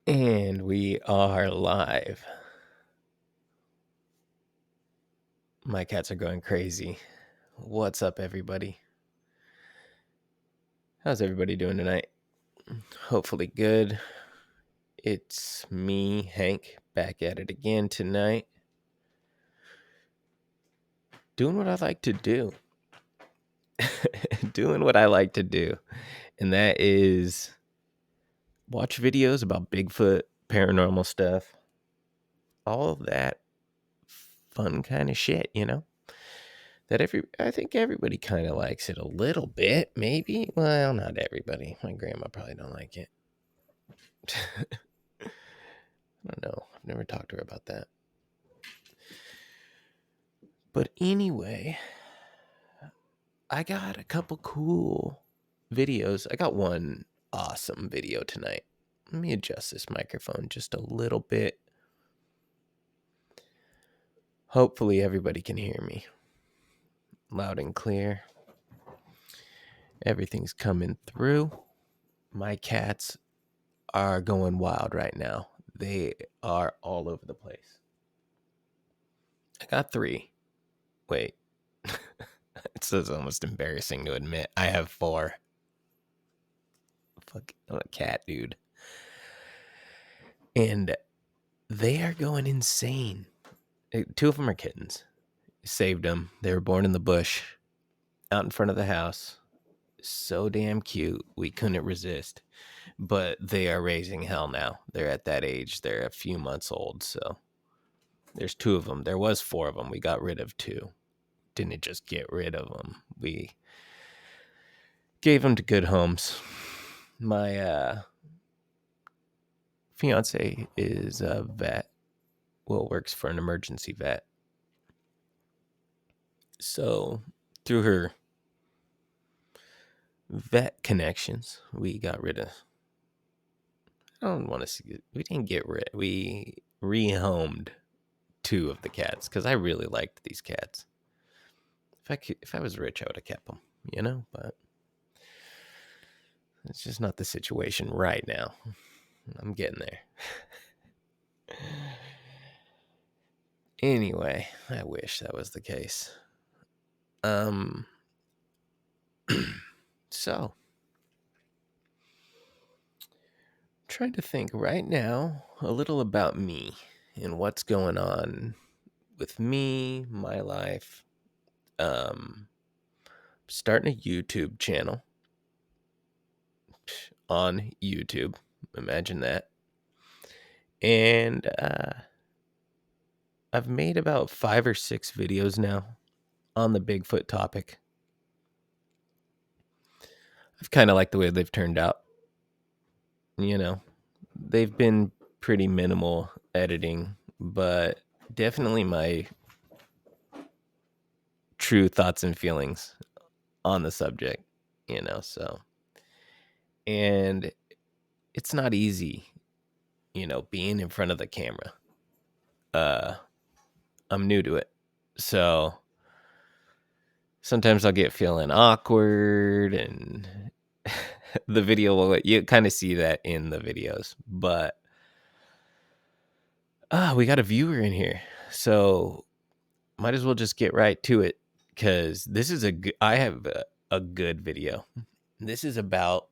And we are live. My cats are going crazy. What's up, everybody? How's everybody doing tonight? Hopefully good. It's me, Hank, back at it again tonight. Doing what I like to do. Doing what I like to do. And that is watch videos about Bigfoot, paranormal stuff, all of that fun kind of shit, I think everybody kind of likes it a little bit, maybe. Well, not everybody. My grandma probably don't like it. I don't know. I've never talked to her about that. But anyway, I got a couple cool videos. I got one awesome video tonight. Let me adjust this microphone just a little bit. Hopefully everybody can hear me loud and clear. Everything's coming through. My cats are going wild right now. They are all over the place. I got 3. Wait. It's almost embarrassing to admit. I have 4. Fuck, I'm a cat, dude. And they are going insane. 2 of them are kittens. Saved them. They were born in the bush, out in front of the house. So damn cute. We couldn't resist. But they are raising hell now. They're at that age. They're a few months old. So there's 2 of them. There was 4 of them. We got rid of 2. Didn't just get rid of them. We gave them to good homes. My fiance is a vet. Well, works for an emergency vet. So through her vet connections, we got rid of. I don't want to see it. We didn't get rid. We rehomed 2 of the cats because I really liked these cats. If I was rich, I would have kept them, But it's just not the situation right now. I'm getting there. Anyway, I wish that was the case. So, trying to think right now a little about me and what's going on with me, my life. Starting a YouTube channel on YouTube. Imagine that. And I've made about 5 or 6 videos now on the Bigfoot topic. I've kind of liked the way they've turned out. They've been pretty minimal editing, but definitely my true thoughts and feelings on the subject, so. And it's not easy, being in front of the camera. I'm new to it. So sometimes I'll get feeling awkward and the video will, you kind of see that in the videos, but we got a viewer in here. So might as well just get right to it because this is I have a good video. This is about,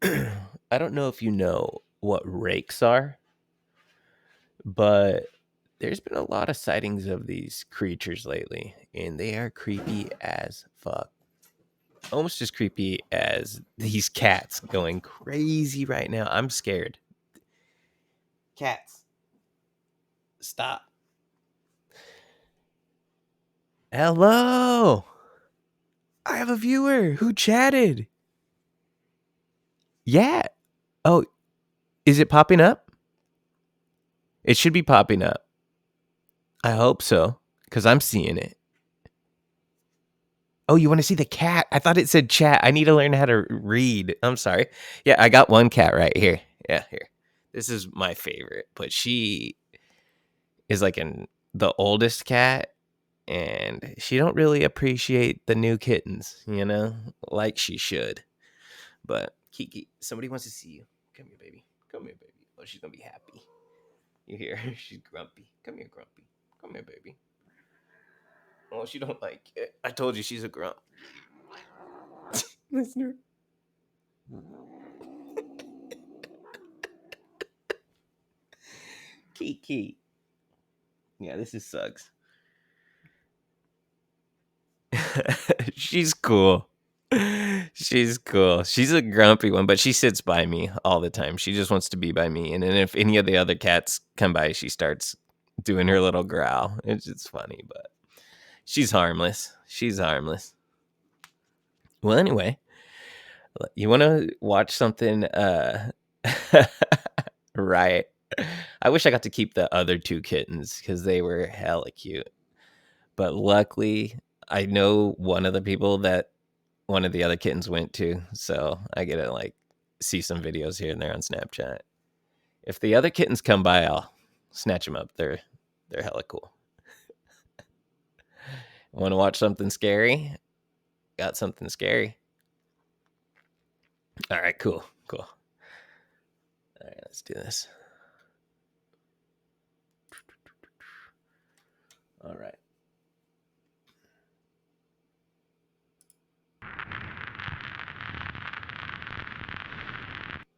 I don't know if you know what rakes are, but there's been a lot of sightings of these creatures lately, and they are creepy as fuck. Almost as creepy as these cats going crazy right now. I'm scared. Cats, stop. Hello. I have a viewer who chatted. Yeah. Oh, is it popping up? It should be popping up. I hope so, because I'm seeing it. Oh, you want to see the cat? I thought it said chat. I need to learn how to read. I'm sorry. Yeah, I got one cat right here. Yeah, here. This is my favorite, but she is like the oldest cat, and she don't really appreciate the new kittens, like she should. But Kiki, somebody wants to see you. Come here, baby. Come here, baby. Oh, she's gonna be happy. You hear her? She's grumpy. Come here, Grumpy. Come here, baby. Oh, she don't like it. I told you she's a grump. Listen to her. Kiki. Yeah, this is Suggs. She's cool. She's cool. She's a grumpy one, but she sits by me all the time. She just wants to be by me. And then if any of the other cats come by, she starts doing her little growl. It's just funny, but she's harmless. She's harmless. Well, anyway, you want to watch something? Right. I wish I got to keep the other two kittens because they were hella cute. But luckily, I know one of the people that one of the other kittens went to, so I get to like see some videos here and there on Snapchat. If the other kittens come by, I'll snatch them up. They're hella cool. Want to watch something scary? Got something scary. All right, cool. All right, let's do this. All right.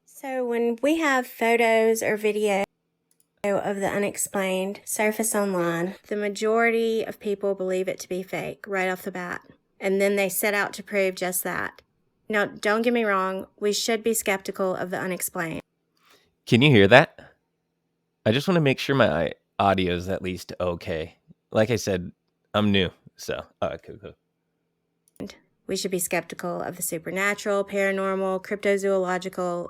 So when we have photos or video of the unexplained surface online, the majority of people believe it to be fake right off the bat. And then they set out to prove just that. Now, don't get me wrong, we should be skeptical of the unexplained. Can you hear that? I just want to make sure my audio is at least okay. Like I said, I'm new, so cool. We should be skeptical of the supernatural, paranormal, cryptozoological.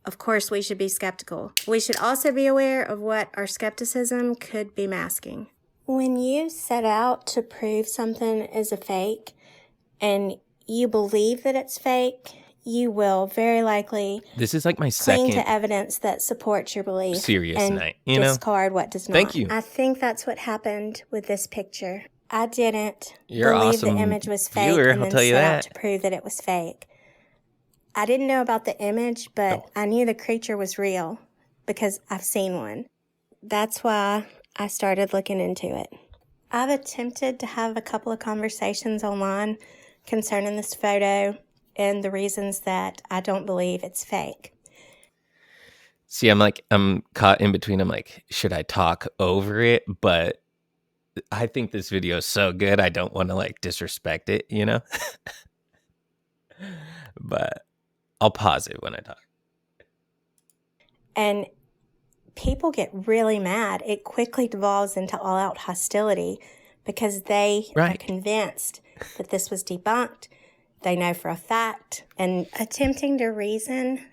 Of course, we should be skeptical. We should also be aware of what our skepticism could be masking. When you set out to prove something is a fake and you believe that it's fake, you will very likely This is like my cling second to evidence that supports your belief serious and night, you know? discard what does not. Thank you. I think that's what happened with this picture. I didn't You're believe awesome the image was fake viewer, and I'll then tell you set out that. to prove that it was fake. I didn't know about the image, but I knew the creature was real because I've seen one. That's why I started looking into it. I've attempted to have a couple of conversations online concerning this photo and the reasons that I don't believe it's fake. See, I'm caught in between. I'm like, should I talk over it? But I think this video is so good, I don't want to like disrespect it, you know? But I'll pause it when I talk. And people get really mad. It quickly devolves into all-out hostility because they are convinced that this was debunked. They know for a fact. And attempting to reason,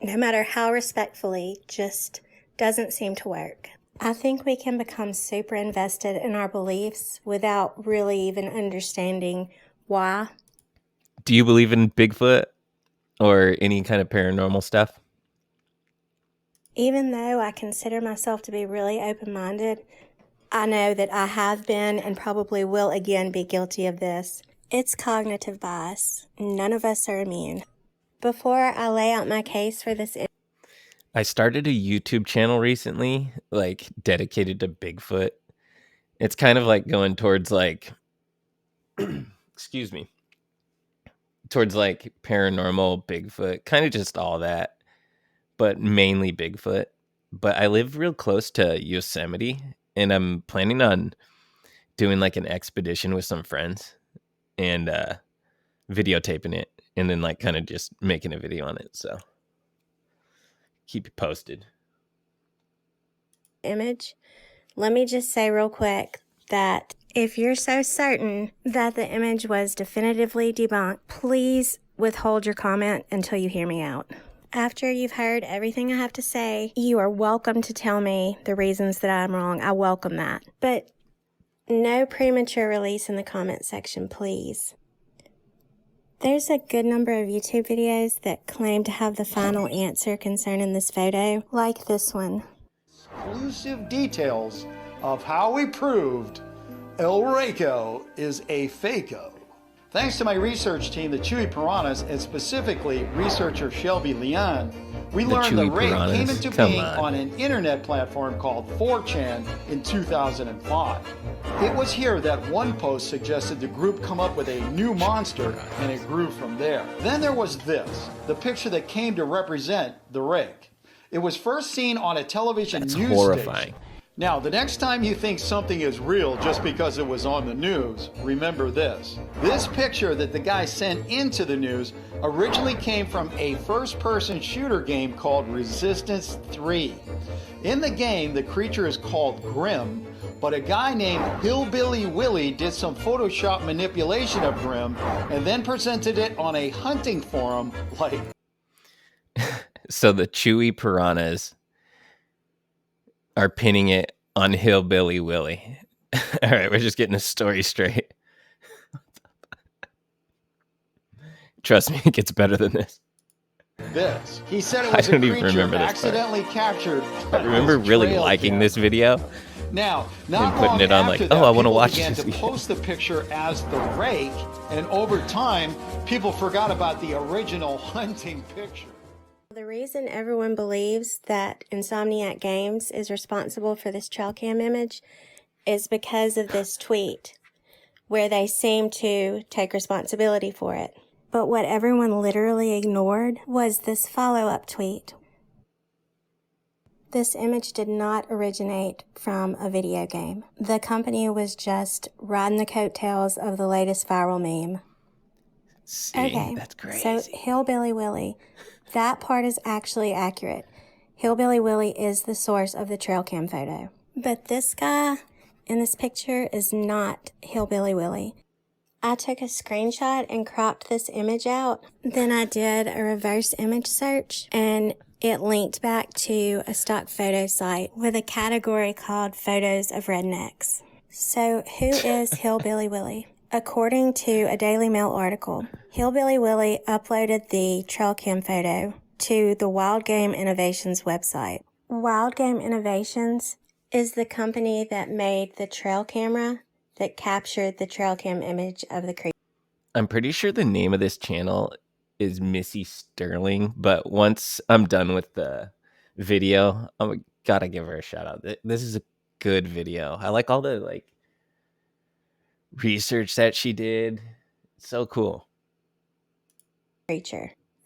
no matter how respectfully, just doesn't seem to work. I think we can become super invested in our beliefs without really even understanding why. Do you believe in Bigfoot or any kind of paranormal stuff? Even though I consider myself to be really open-minded, I know that I have been and probably will again be guilty of this. It's cognitive bias. None of us are immune. Before I lay out my case for this, I started a YouTube channel recently, like dedicated to Bigfoot. It's kind of like going towards like, excuse me, towards like paranormal, Bigfoot, kind of just all that, but mainly Bigfoot. But I live real close to Yosemite, and I'm planning on doing like an expedition with some friends and videotaping it and then like kind of just making a video on it. So keep you posted. Image, let me just say real quick that if you're so certain that the image was definitively debunked, please withhold your comment until you hear me out. After you've heard everything I have to say, you are welcome to tell me the reasons that I'm wrong. I welcome that. But no premature release in the comment section, please. There's a good number of YouTube videos that claim to have the final answer concerning this photo, like this one. Exclusive details of how we proved El Raco is a Faco. Thanks to my research team, the Chewy Piranhas, and specifically researcher Shelby Leon, We The learned that chewy Rake came piranhas. into Come being on. on an internet platform called 4chan in 2005. It was here that one post suggested the group come up with a new monster, and it grew from there. Then there was this, the picture that came to represent the Rake. It was first seen on a television That's news horrifying. station. Now, the next time you think something is real just because it was on the news, remember this. This picture that the guy sent into the news originally came from a first-person shooter game called Resistance 3. In the game, the creature is called Grim, but a guy named Hillbilly Willie did some Photoshop manipulation of Grim and then presented it on a hunting forum like... So the chewy piranhas are pinning it on Hillbilly Willie. All right, we're just getting the story straight. Trust me, it gets better than this. this. He said it I was a don't even creature remember this part. accidentally captured. I remember his really trail liking cam. this video. Now, not And putting long it on after like, that, oh, I want to people watch began this to video. post the picture as the Rake, and over time, people forgot about the original hunting picture. The reason everyone believes that Insomniac Games is responsible for this trail cam image is because of this tweet, where they seem to take responsibility for it. But what everyone literally ignored was this follow-up tweet. This image did not originate from a video game. The company was just riding the coattails of the latest viral meme. See, Okay, that's crazy. so Hillbilly Willie, that part is actually accurate. Hillbilly Willie is the source of the trail cam photo. But this guy in this picture is not Hillbilly Willie. I took a screenshot and cropped this image out. Then I did a reverse image search and it linked back to a stock photo site with a category called Photos of Rednecks. So who is Hillbilly Willie? According to a Daily Mail article, Hillbilly Willie uploaded the trail cam photo to the Wild Game Innovations website. Wild Game Innovations is the company that made the trail camera that captured the trail cam image of the creature. I'm pretty sure the name of this channel is Missy Sterling, but once I'm done with the video, I gotta give her a shout out. This is a good video. I like all the like research that she did. It's so cool.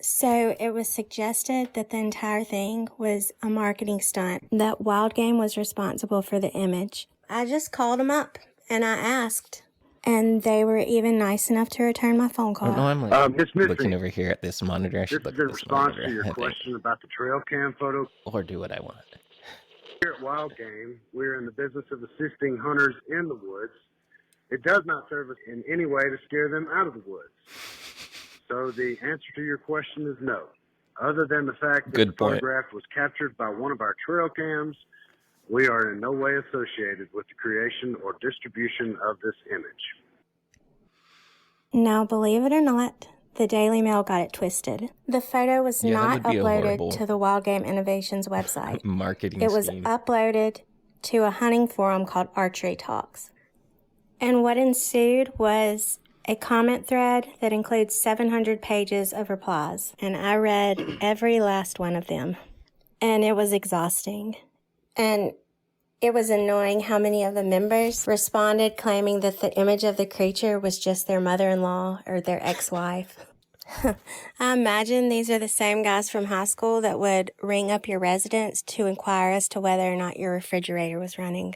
So it was suggested that the entire thing was a marketing stunt, that Wild Game was responsible for the image. I just called them up and I asked, and they were even nice enough to return my phone I don't know, call. I'm like Miss Missy, looking over here at this monitor. I this should is look in at this response monitor, to your I think. question about the trail cam photo. Or do what I want. Here at Wild Game, we're in the business of assisting hunters in the woods. It does not serve us in any way to scare them out of the woods. So the answer to your question is no. Other than the fact that Good the point. photograph was captured by one of our trail cams, we are in no way associated with the creation or distribution of this image. Now, believe it or not, the Daily Mail got it twisted. The photo was Yeah, that not would be a uploaded horrible to the Wild Game Innovations website. Marketing It was scheme. uploaded to a hunting forum called Archery Talks. And what ensued was a comment thread that includes 700 pages of replies. And I read every last one of them. And it was exhausting. And it was annoying how many of the members responded claiming that the image of the creature was just their mother-in-law or their ex-wife. I imagine these are the same guys from high school that would ring up your residence to inquire as to whether or not your refrigerator was running.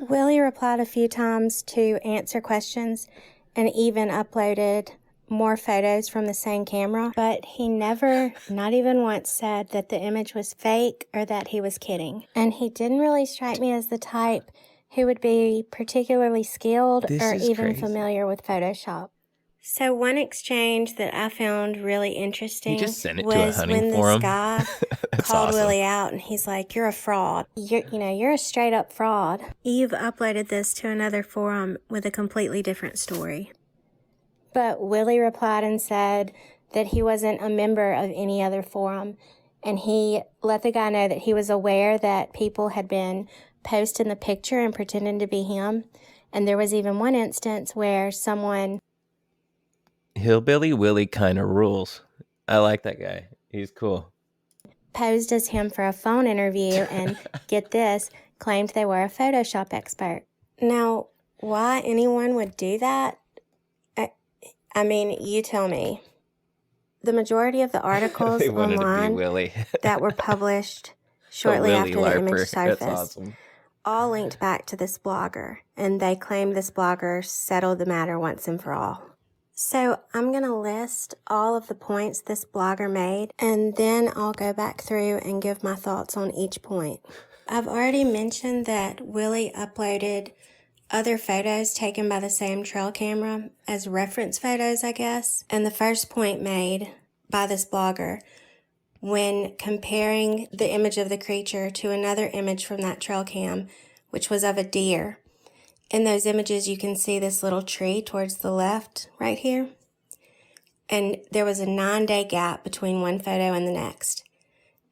Willie replied a few times to answer questions and even uploaded more photos from the same camera, but he never, not even once, said that the image was fake or that he was kidding. And he didn't really strike me as the type who would be particularly skilled This or is even crazy. familiar with Photoshop. So one exchange that I found really interesting He just sent it to a was hunting when forum. this guy That's called awesome. Willie out and he's like, "You're a fraud. You're a straight up fraud. You've uploaded this to another forum with a completely different story." But Willie replied and said that he wasn't a member of any other forum, and he let the guy know that he was aware that people had been posting the picture and pretending to be him. And there was even one instance where someone Hillbilly Willie kind of rules. I like that guy. He's cool. posed as him for a phone interview and, get this, claimed they were a Photoshop expert. Now, why anyone would do that? I mean, you tell me. The majority of the articles They wanted to be online Willie. that were published shortly Willie after the image Larper. surfaced That's awesome. all linked back to this blogger, and they claimed this blogger settled the matter once and for all. So I'm going to list all of the points this blogger made, and then I'll go back through and give my thoughts on each point. I've already mentioned that Willie uploaded other photos taken by the same trail camera as reference photos, I guess. And the first point made by this blogger, when comparing the image of the creature to another image from that trail cam, which was of a deer. In those images, you can see this little tree towards the left right here. And there was a 9-day gap between one photo and the next.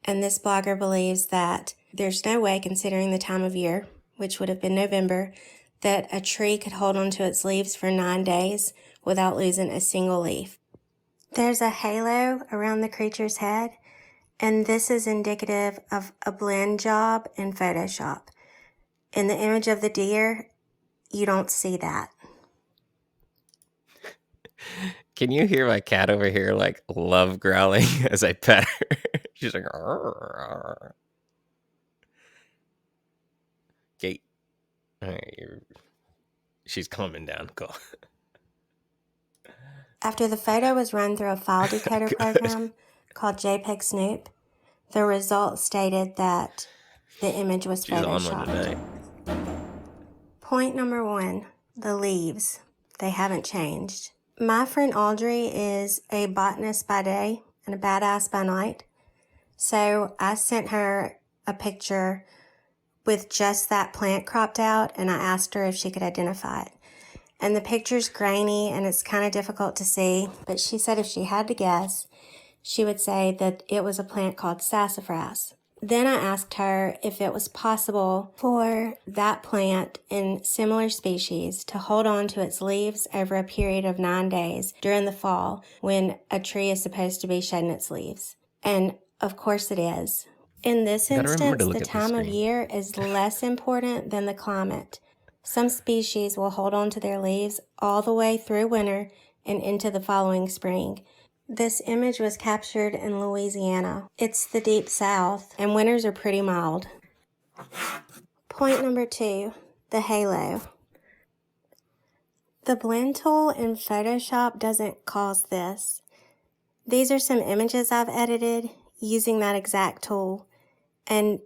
And this blogger believes that there's no way, considering the time of year, which would have been November, that a tree could hold onto its leaves for 9 days without losing a single leaf. There's a halo around the creature's head, and this is indicative of a blend job in Photoshop. In the image of the deer, you don't see that. Can you hear my cat over here, like, love growling as I pet her? She's like, "Arr." Kate. All right, she's calming down. Cool. After the photo was run through a file decoder program called JPEG Snoop, the result stated that the image was She's on one photoshopped. tonight. Point number 1, the leaves. They haven't changed. My friend Audrey is a botanist by day and a badass by night. So I sent her a picture with just that plant cropped out, and I asked her if she could identify it. And the picture's grainy and it's kind of difficult to see, but she said if she had to guess, she would say that it was a plant called sassafras. Then I asked her if it was possible for that plant in similar species to hold on to its leaves over a period of 9 days during the fall when a tree is supposed to be shedding its leaves. And of course it is. In this instance, the time of year is less important than the climate. Some species will hold on to their leaves all the way through winter and into the following spring. This image was captured in Louisiana. It's the deep south, and winters are pretty mild. Point number 2, the halo. The blend tool in Photoshop doesn't cause this. These are some images I've edited using that exact tool, and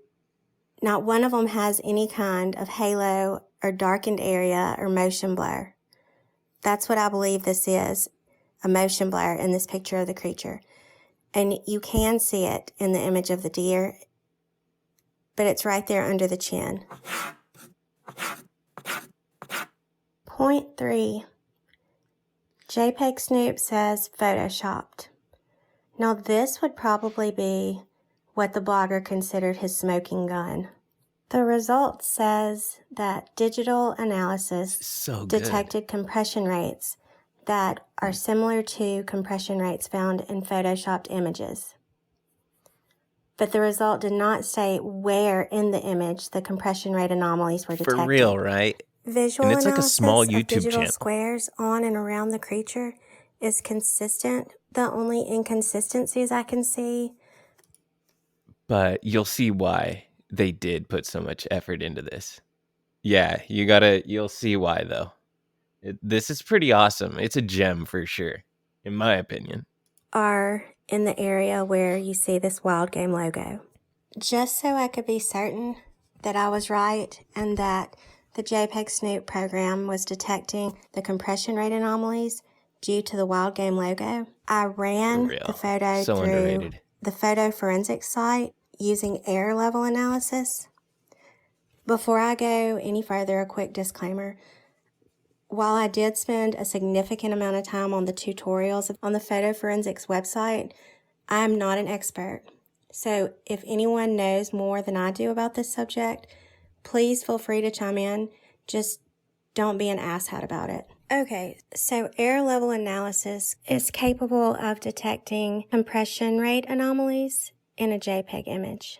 not one of them has any kind of halo or darkened area or motion blur. That's what I believe this is, a motion blur in this picture of the creature. And you can see it in the image of the deer, but it's right there under the chin. Point 3, JPEG Snoop says photoshopped. Now this would probably be what the blogger considered his smoking gun. The result says that digital analysis detected compression rates that are similar to compression rates found in photoshopped images. But the result did not state where in the image the compression rate anomalies were detected. For real, right? Visual And it's like a analysis small of YouTube digital channel. squares on and around the creature is consistent. The only inconsistencies I can see. But you'll see why they did put so much effort into this. Yeah, you'll see why though. This is pretty awesome. It's a gem for sure, in my opinion. Are in the area where you see this wild game logo. Just so I could be certain that I was right and that the JPEG Snoop program was detecting the compression rate anomalies due to the wild game logo, I ran the photo through the photo forensics site using error level analysis. Before I go any further, a quick disclaimer. While I did spend a significant amount of time on the tutorials on the photo forensics website, I am not an expert. So if anyone knows more than I do about this subject, please feel free to chime in. Just don't be an asshat about it. Okay, so error level analysis is capable of detecting compression rate anomalies in a JPEG image.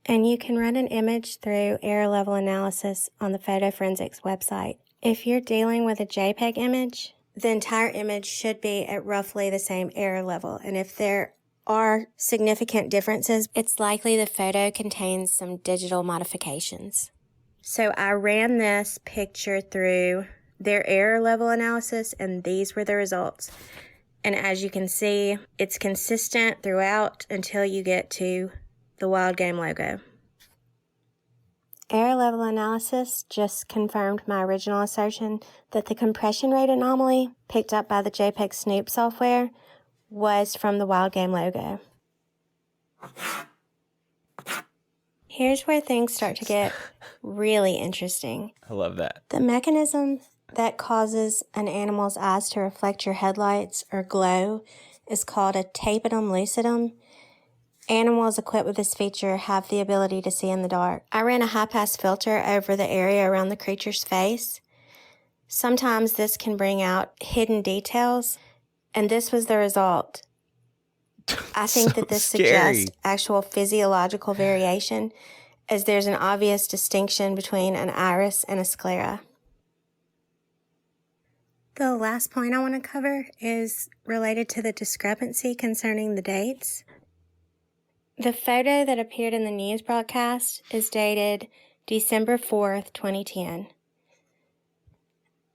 And you can run an image through error level analysis on the Photo Forensics website. If you're dealing with a JPEG image, the entire image should be at roughly the same error level. And if there are significant differences, it's likely the photo contains some digital modifications. So I ran this picture through their error level analysis, and these were the results. And as you can see, it's consistent throughout until you get to the wild game logo. Error level analysis just confirmed my original assertion that the compression rate anomaly picked up by the JPEG Snoop software was from the wild game logo. Here's where things start to get really interesting. I love that. The mechanism that causes an animal's eyes to reflect your headlights or glow is called a tapetum lucidum. Animals equipped with this feature have the ability to see in the dark. I ran a high-pass filter over the area around the creature's face. Sometimes this can bring out hidden details, and this was the result. I think that this suggests actual physiological variation, as there's an obvious distinction between an iris and a sclera. The last point I want to cover is related to the discrepancy concerning the dates. The photo that appeared in the news broadcast is dated December 4th, 2010.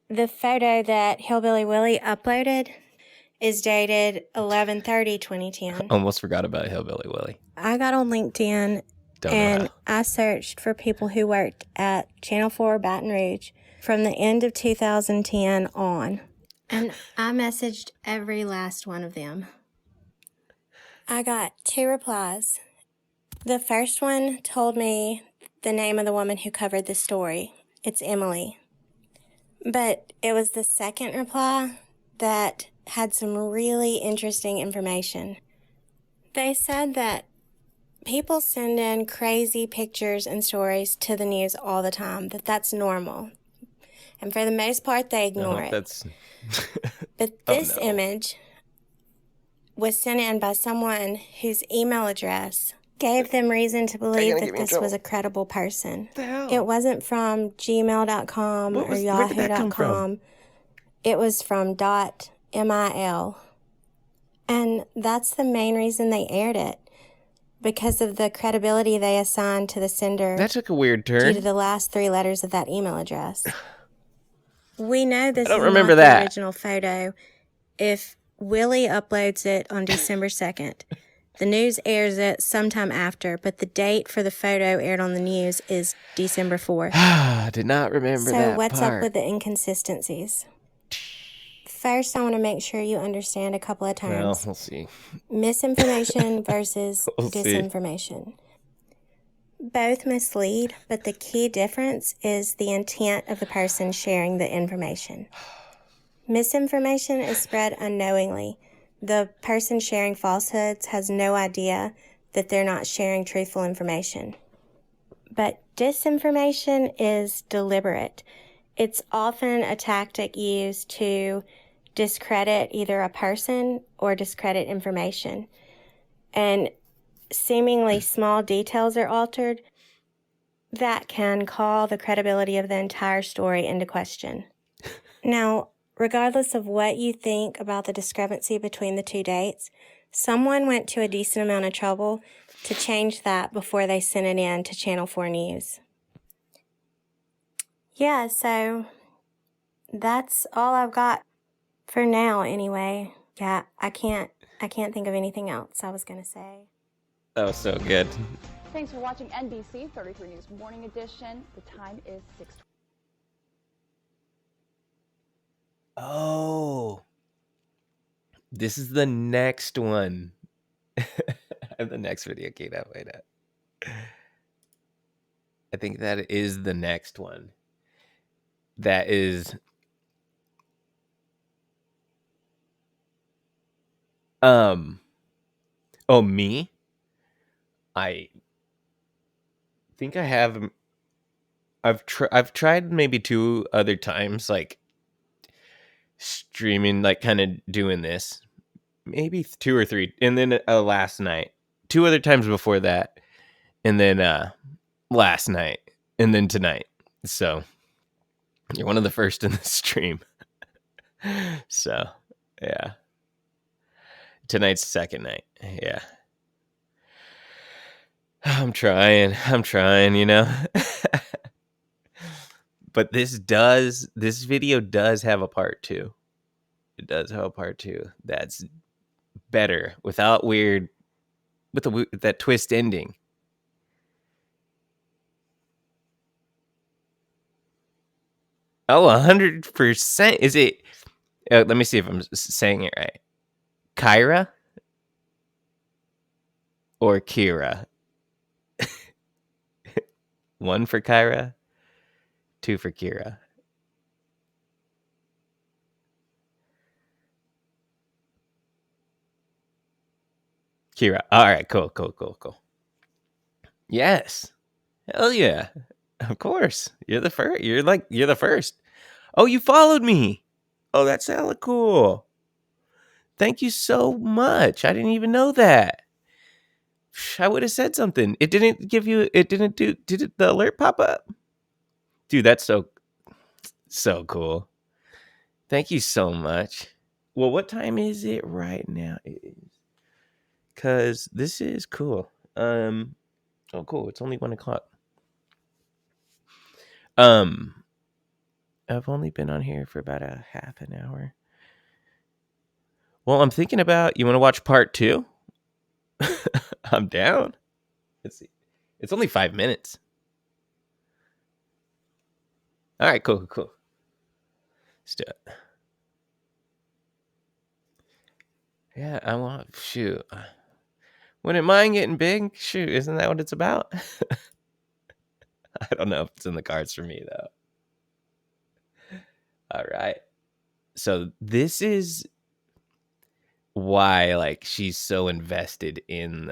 The photo that Hillbilly Willie uploaded is dated 11/30/2010. Almost forgot about Hillbilly Willie. I got on LinkedIn and I searched for people who worked at Channel 4 Baton Rouge from the end of 2010 on. And I messaged every last one of them. I got 2 replies. The first one told me the name of the woman who covered the story. It's Emily. But it was the second reply that had some really interesting information. They said that people send in crazy pictures and stories to the news all the time, that's normal. And for the most part, they ignore it. But this image was sent in by someone whose email address gave them reason to believe that this was a credible person. It wasn't from gmail.com or yahoo.com. It was from .mil. And that's the main reason they aired it, because of the credibility they assigned to the sender. That took a weird turn. Due to the last 3 letters of that email address. We know this is not the original photo if Willie uploads it on December 2nd. The news airs it sometime after, but the date for the photo aired on the news is December 4th. I did not remember that part. So what's up with the inconsistencies? First, I want to make sure you understand a couple of terms. Well, we'll see. Misinformation versus disinformation. Both mislead, but the key difference is the intent of the person sharing the information. Misinformation is spread unknowingly. The person sharing falsehoods has no idea that they're not sharing truthful information. But disinformation is deliberate. It's often a tactic used to discredit either a person or discredit information. And seemingly small details are altered that can call the credibility of the entire story into question. Now, regardless of what you think about the discrepancy between the 2 dates, someone went to a decent amount of trouble to change that before they sent it in to Channel 4 News. Yeah, so that's all I've got for now anyway. Yeah, I can't think of anything else I was going to say. That was so good. Thanks for watching NBC 33 News Morning Edition. The time is 6:20. Oh, this is the next one. The next video came out. Wait up. I think that is the next one. That is oh, me? I think I have. I've tried maybe 2 other times, like streaming, like kind of doing this, maybe 2 or 3, and then last night 2 other times before that, and then last night, and then tonight. So you're one of the first in the stream. So yeah, tonight's the second night. Yeah, I'm trying, you know. But this video does have a part 2. It does have a part 2 that's better without weird, with that twist ending. Oh, 100%. Is it? Let me see if I'm saying it right. Kyra or Kira? 1 for Kyra, 2 for Kira. Kira. All right, cool. Yes. Hell yeah. Of course. You're the first. You're the first. Oh, you followed me. Oh, that's hella cool. Thank you so much. I didn't even know that. I would have said something. It didn't give you, it didn't do, did the alert pop up? Dude, that's so cool. Thank you so much. Well, what time is it right now? Because this is cool. Oh, cool. It's only 1 o'clock. I've only been on here for about a half an hour. Well, I'm thinking about, you want to watch part 2? I'm down. Let's see. It's only 5 minutes. All right, cool. Let's do it. Yeah, I want, shoot. Wouldn't mind getting big? Shoot, isn't that what it's about? I don't know if it's in the cards for me, though. All right. So this is why, like, she's so invested in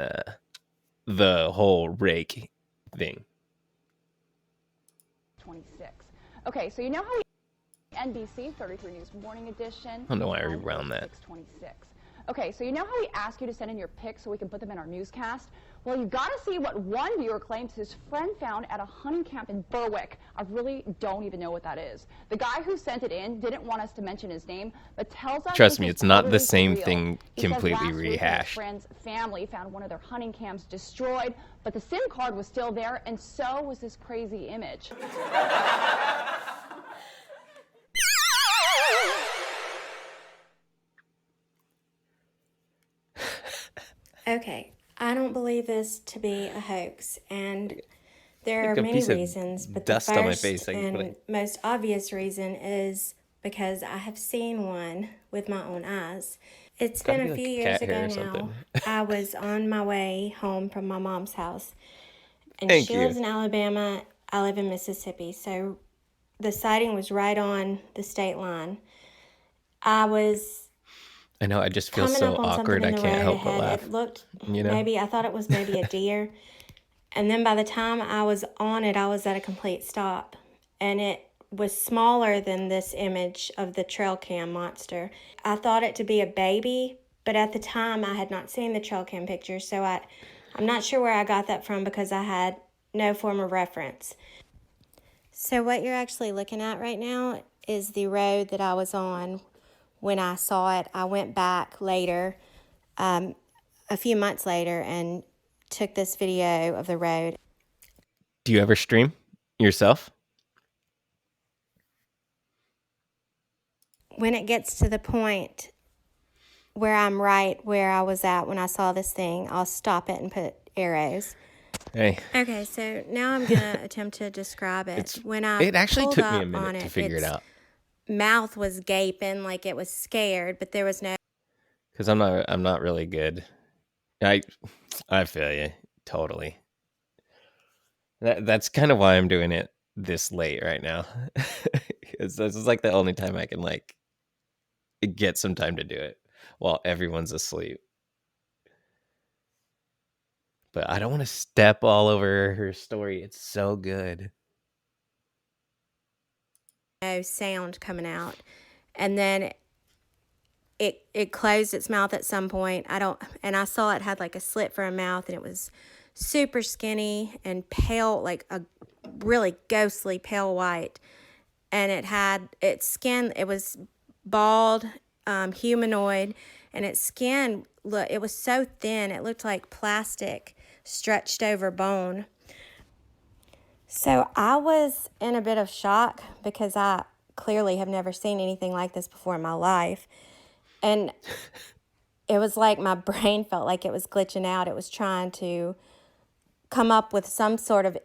the whole Rake thing. 26. Okay, so you know how NBC 33 News Morning Edition. I don't know why I rewound that. 626. Okay, so you know how we ask you to send in your pics so we can put them in our newscast? Well, you got to see what one viewer claims his friend found at a hunting camp in Berwick. I really don't even know what that is. The guy who sent it in didn't want us to mention his name, but tells us Trust me, it's not the totally same real. thing completely rehashed. His friend's family found one of their hunting camps destroyed, but the SIM card was still there, and so was this crazy image. Okay, I don't believe this to be a hoax, and there are many reasons, but the first and most obvious reason is because I have seen one with my own eyes. It's been a few years ago now. I was on my way home from my mom's house, and she lives in Alabama. I live in Mississippi, so the sighting was right on the state line. I know, I just feel so awkward. I can't help but laugh. It looked, I thought it was maybe a deer. And then by the time I was on it, I was at a complete stop. And it was smaller than this image of the trail cam monster. I thought it to be a baby, but at the time I had not seen the trail cam picture. So I'm not sure where I got that from because I had no form of reference. So what you're actually looking at right now is the road that I was on when I saw it. I went back later, a few months later, and took this video of the road. Do you ever stream yourself? When it gets to the point where I'm right where I was at when I saw this thing, I'll stop it and put arrows. Hey. Okay, so now I'm going to attempt to describe it. It actually took me a minute to figure it out. Mouth was gaping like it was scared, but there was no... Because I'm not really good. I feel you totally. That's kind of why I'm doing it this late right now. Because this is like the only time I can like get some time to do it while everyone's asleep. But I don't want to step all over her story. It's so good. No sound coming out. And then it closed its mouth at some point. And I saw it had like a slit for a mouth, and it was super skinny and pale, like a really ghostly pale white. And it had its skin, it was bald, humanoid, and its skin, look, it was so thin, it looked like plastic stretched over bone. So I was in a bit of shock because I clearly have never seen anything like this before in my life. And it was like my brain felt like it was glitching out. It was trying to come up with some sort of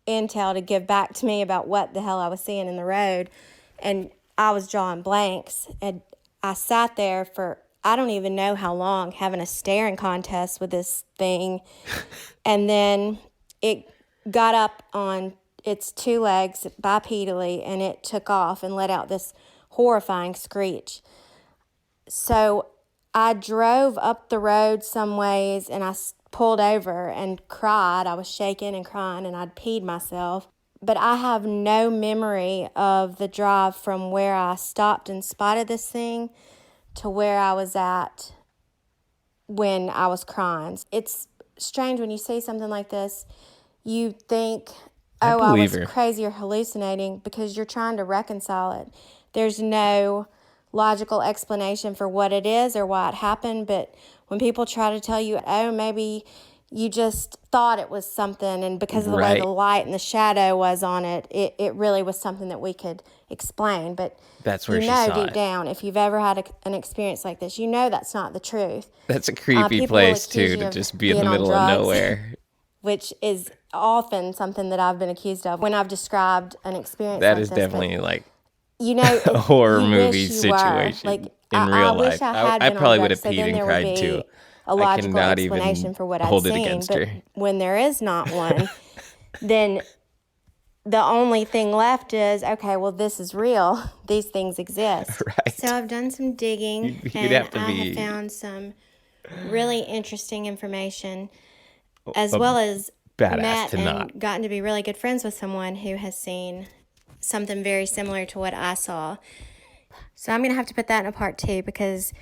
intel to give back to me about what the hell I was seeing in the road. And I was drawing blanks. And I sat there for, I don't even know how long, having a staring contest with this thing. And then it got up on its two legs bipedally, and it took off and let out this horrifying screech. So I drove up the road some ways, and I pulled over and cried. I was shaking and crying, and I'd peed myself. But I have no memory of the drive from where I stopped and spotted this thing to where I was at when I was crying. It's strange when you see something like this, you think, oh, I was crazy or hallucinating, because you're trying to reconcile it. There's no logical explanation for what it is or why it happened. But when people try to tell you, oh, maybe you just thought it was something, and because of the way the light and the shadow was on it, it really was something that we could explain. But that's where she saw deep down, if you've ever had an experience like this, you know that's not the truth. That's a creepy place, too, to just be in the middle of nowhere. Which is often something that I've been accused of when I've described an experience that like is this. definitely like a horror movie situation like, in real life. I probably would have peed and cried too. A logical explanation for what I'd seen, but when there is not one, then the only thing left is, okay, well, this is real. These things exist. Right. So I've done some digging, and I have found some really interesting information, as well as met and gotten to be really good friends with someone who has seen something very similar to what I saw. So I'm going to have to put that in a part 2, because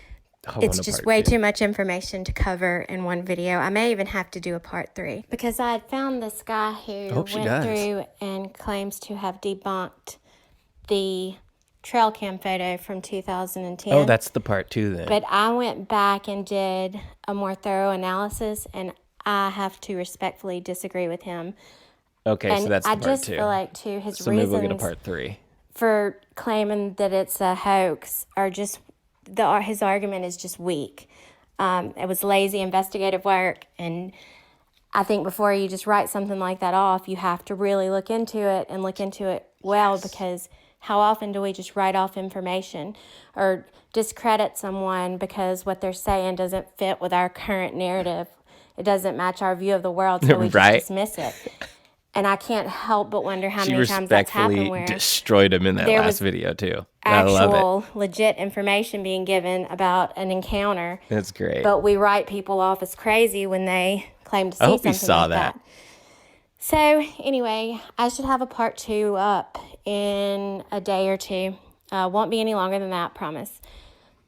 it's just way too much information to cover in one video. I may even have to do a part 3, because I had found this guy who went through and claims to have debunked the trail cam photo from 2010. Oh, that's the part 2 then. But I went back and did a more thorough analysis, and I have to respectfully disagree with him. Okay, and so that's the part 2. I just feel like, too, his so reasons maybe we'll get a part 3 for claiming that it's a hoax are just, his argument is just weak. It was lazy investigative work, and I think before you just write something like that off, you have to really look into it, and look into it well, because how often do we just write off information or discredit someone because what they're saying doesn't fit with our current narrative? It doesn't match our view of the world, so we just dismiss it. And I can't help but wonder how many times that's happened where she respectfully destroyed him in that last video, too. I love it. Actual, legit information being given about an encounter. That's great. But we write people off as crazy when they claim to see something like that. I hope you saw that. So, anyway, I should have a part 2 up in a day or 2. Won't be any longer than that, promise.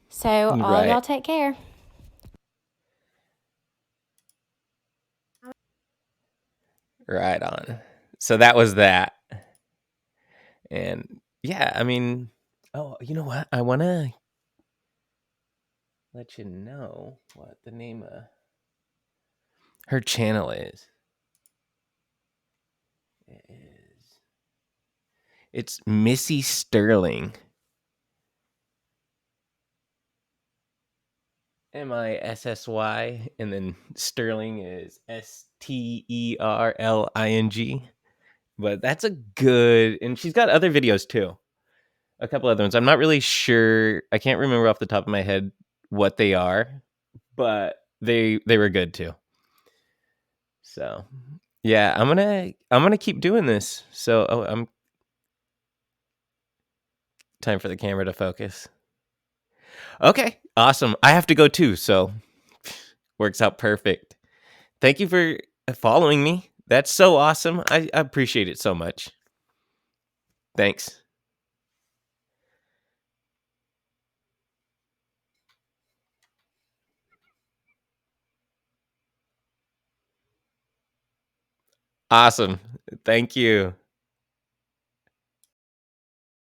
So, all y'all take care. Right on. So that was that. And yeah, I mean, oh, you know what? I want to let you know what the name of her channel is. It's Missy Sterling. Missy, and then Sterling is Sterling. But that's a good, and she's got other videos too. A couple other ones. I'm not really sure. I can't remember off the top of my head what they are, but they were good too. So yeah, I'm gonna keep doing this. So I'm time for the camera to focus. Okay, awesome. I have to go too, so works out perfect. Thank you for following me. That's so awesome. I appreciate it so much. Thanks. Awesome. Thank you.